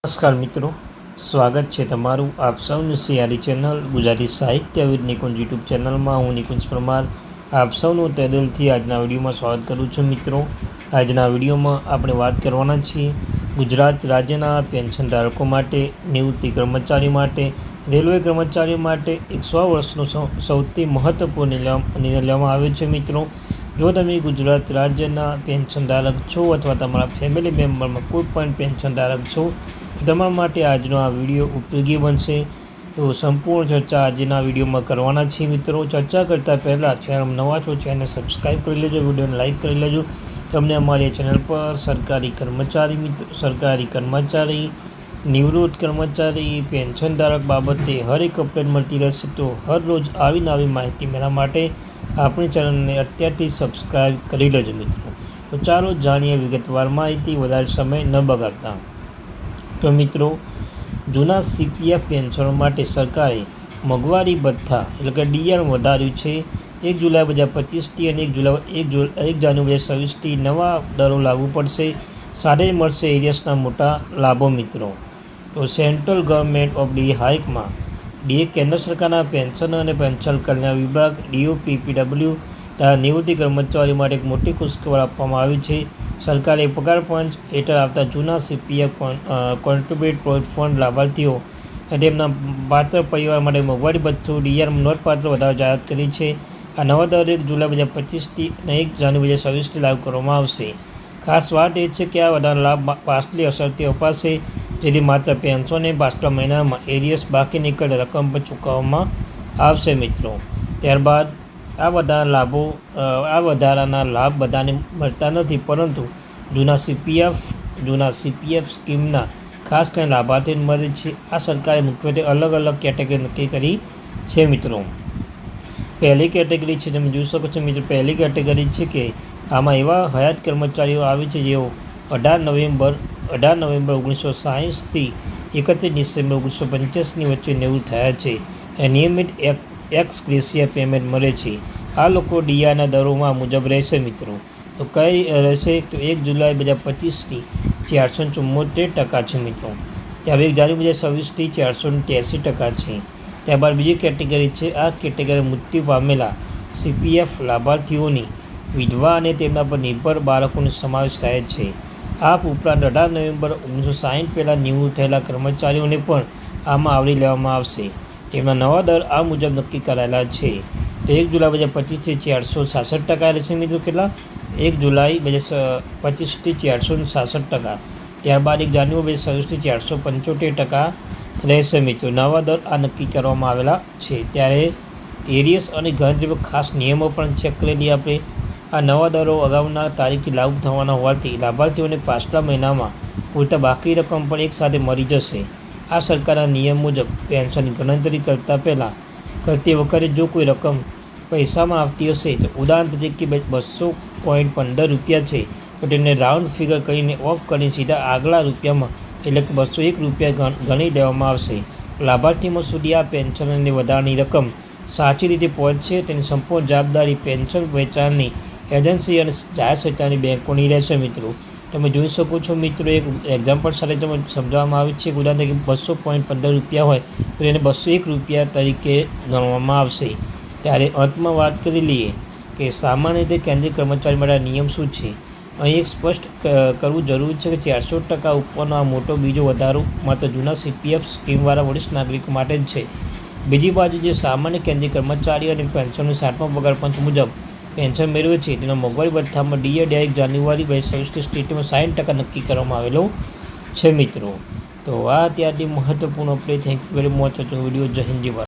નમસ્કાર મિત્રો, સ્વાગત છે તમારું આપ સૌનું સિયારી ચેનલ ગુજરાતી સાહિત્ય વિદ નિકુંજ યુટ્યુબ ચેનલમાં. હું નિકુંજ પરમાર આપ સૌનું તહેદિલથી આજના વિડીયોમાં સ્વાગત કરું છું. મિત્રો, આજના વિડીયોમાં આપણે વાત કરવાના છીએ ગુજરાત રાજ્યના પેન્શન ધારકો માટે, નિવૃત્તિ કર્મચારી માટે, રેલવે કર્મચારીઓ માટે 100 વર્ષનો સૌથી મહત્વપૂર્ણ નિર્ણય લેવામાં આવ્યો છે. મિત્રો, જો તમે ગુજરાત રાજ્યના પેન્શન ધારક છો અથવા તમારા ફેમિલી મેમ્બરમાં કોઈ પણ પેન્શન ધારક છો, તમારા માટે આજનો આ વિડીયો ઉપયોગી બનશે. તો સંપૂર્ણ ચર્ચા આજના વિડીયોમાં કરવાના છીએ. મિત્રો, ચર્ચા કરતાં પહેલાં ચેનલ નવા છો ચેનલ સબસ્ક્રાઈબ કરી લેજો, વિડીયોને લાઇક કરી લેજો. તમને અમારી ચેનલ પર સરકારી કર્મચારી, નિવૃત્ત કર્મચારી, પેન્શન ધારક બાબતે હરેક અપડેટ મળતી રહેશે. તો હરરોજ આવી નવી માહિતી મેળવવા માટે આપણી ચેનલને અત્યારથી સબસ્ક્રાઈબ કરી લેજો. મિત્રો, તો ચાલો જાણીએ વિગતવાર માહિતી વધારે સમય ન બગાડતા. તો મિત્રો, જૂના CPF પેન્શનો માટે સરકારે મોંઘવારી ભથ્થા એટલે કે DR વધાર્યું છે. 1 જુલાઈ 2025થી અને 1 જાન્યુઆરી 2026થી નવા દરો લાગુ પડશે. સાથે જ મળશે એરિયસના મોટા લાભો. મિત્રો, તો સેન્ટ્રલ ગવર્મેન્ટ ઓફ ડી હાઇકમાં કેન્દ્ર સરકારના પેન્શન અને પેન્શન કલ્યાણ વિભાગ DOPPW નિવૃત્તિ કર્મચારીઓ માટે એક મોટી ખુશખબર આપવામાં આવી છે. સરકારે પગાર પંચ હેઠળ આવતા જૂના CPF કોન્ટ્રીબ્યુટ પ્રોવિડન્ટ ફંડ લાભાર્થીઓ અને તેમના પાત્ર પરિવાર માટે મોંઘવારી ભથ્થું DR નોંધપાત્ર વધારો જાહેરાત કરી છે. આ નવા દર 1 જુલાઈ 2025થી અને 1 જાન્યુઆરી 2026થી લાગુ કરવામાં આવશે. ખાસ વાત એ છે કે આ વધારાનો લાભ પાછલી અસરથી અપાશે, જેથી માત્ર પેન્શનને પાછલા મહિનામાં એરિયસ બાકી નીકળેલ રકમ પર ચૂકવવામાં આવશે. મિત્રો, ત્યારબાદ આ વધારાના લાભ બધાને મળતા નથી, પરંતુ જૂના CPF સ્કીમના ખાસ કરીને લાભાર્થીઓને મળે છે. આ સરકારે મુખ્યત્વે અલગ અલગ કેટેગરી નક્કી કરી છે. મિત્રો, પહેલી કેટેગરી છે, તમે જોઈ શકો છો. મિત્રો, પહેલી કેટેગરી છે કે આમાં એવા હયાત કર્મચારીઓ આવે છે જેઓ 18 નવેમ્બર 1960થી 31 ડિસેમ્બર 1985ની વચ્ચે નિવૃત્ત થયા છે. નિયમિત એક્સ ગ્રેશિયા પેમેન્ટ મળે છે. આ લોકો DRના દરોમાં મુજબ રહેશે. મિત્રો, તો કઈ રહેશે? તો 1 જુલાઈ 2025થી 474% છે. મિત્રો, ત્યાર 1 જાન્યુઆરી 2026થી 483% છે. ત્યારબાદ બીજી કેટેગરી છે. આ કેટેગરી મૃત્યુ પામેલા CPF લાભાર્થીઓની વિધવા અને તેમના પર નિર્ભર બાળકોનો સમાવેશ થાય છે. આ ઉપરાંત 18 નવેમ્બર 1960 પહેલાં નિવૃત્ત થયેલા કર્મચારીઓને પણ આમાં આવરી લેવામાં આવશે. તેમના નવા દર આ મુજબ નક્કી કરાયેલા છે. તો 1 જુલાઈ 2025થી 466% રહેશે. મિત્રો, કેટલા? 1 જુલાઈ 2025થી 466%. ત્યારબાદ 1 જાન્યુઆરી 2026થી 475% રહેશે. મિત્રો, નવા દર આ નક્કી કરવામાં આવેલા છે. ત્યારે એરિયસ અને ગણતરી પર ખાસ નિયમો પણ ચેક કરી લઈએ આપણે. આ નવા દરો અગાઉના તારીખથી લાગુ થવાના હોવાથી લાભાર્થીઓને પાછલા મહિનામાં પૂરતા બાકી રકમ પણ એકસાથે મળી જશે. આ સરકારના નિયમ મુજબ પેન્શનની ગણતરી કરતી વખતે જો કોઈ રકમ પૈસામાં આવતી હશે, તો ઉદાહરણ તરીકે 200.15 રૂપિયા છે, તો તેને રાઉન્ડ ફિગર કરીને ઓફ કરીને સીધા આગલા રૂપિયામાં એટલે કે 201 રૂપિયા ગણી દેવામાં આવશે. લાભાર્થીમાં સુધી આ પેન્શન અને વધારાની રકમ સાચી રીતે પહોંચશે તેની સંપૂર્ણ જવાબદારી પેન્શન વેચાણની એજન્સી અને જાહેર ક્ષેત્રની બેંકોની રહેશે. મિત્રો, તમે જોઈ શકો છો. મિત્રો, એક એક્ઝામ્પલ સાથે તમે સમજાવવામાં આવે છે. ઉદાહરણ તરીકે 200.15 રૂપિયા હોય તો એને 201 રૂપિયા તરીકે ગણવામાં આવશે. ત્યારે અંતમાં વાત કરી લઈએ કે સામાન્ય રીતે કેન્દ્રીય કર્મચારી માટે નિયમ શું છે. અહીં એક સ્પષ્ટ કરવું જરૂરી છે કે 400% ઉપરનો આ મોટો બીજો વધારો માત્ર જૂના CPF સ્કીમવાળા વરિષ્ઠ નાગરિકો માટે જ છે. બીજી બાજુ જે સામાન્ય કેન્દ્રીય કર્મચારીઓ અને પેન્શનનો 7મો પગાર પંચ મુજબ પેન્શન મેળવે છે, તેના મોંઘવારી ભથ્થામાં DR 1 જાન્યુઆરી 2026 સ્થિતિમાં 60% નક્કી કરવામાં આવેલો છે. મિત્રો, તો આ ત્યારથી મહત્વપૂર્ણ update. Thank you very much. Video જય હિન્દ.